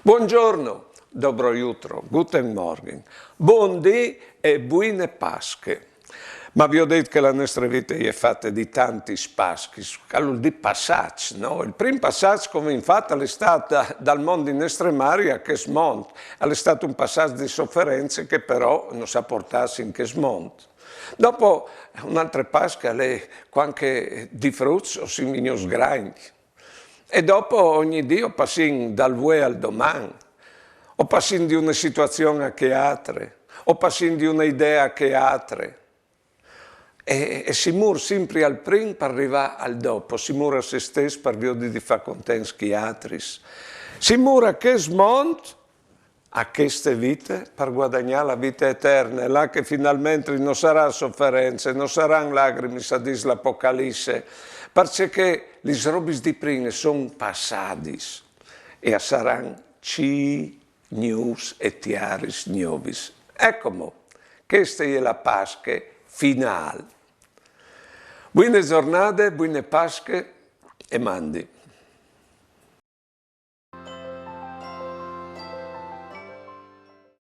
Buongiorno, dobro jutro, guten Morgen, buondì e buone Pasche. Ma vi ho detto che la nostra vita è fatta di tanti spaschi, di passaggi, no? Il primo passaggio, come infatti, è stato dal mondo in estremaria che smonta. È stato un passaggio di sofferenze che però non sa portarsi in che smonta. Dopo un'altra Pasca è qualche di frutti o simini sgrandi. E dopo ogni Dio passi dal vuoi al domani, o passi di una situazione che altre, o passi di un'idea che altre. E si muore sempre al primo per arrivare al dopo, si muore a se stesso per via di fare contenti gli altri. Si muore a che smonta a queste vite per guadagnare la vita eterna, è là che finalmente non sarà sofferenze, non saranno lacrime, sa dice l'Apocalisse, perché le robe di prima sono passate e saranno news e tiaris nuovis. Ecco, questa è la Pascha finale. Buone giornate, buone Pasche e mandi.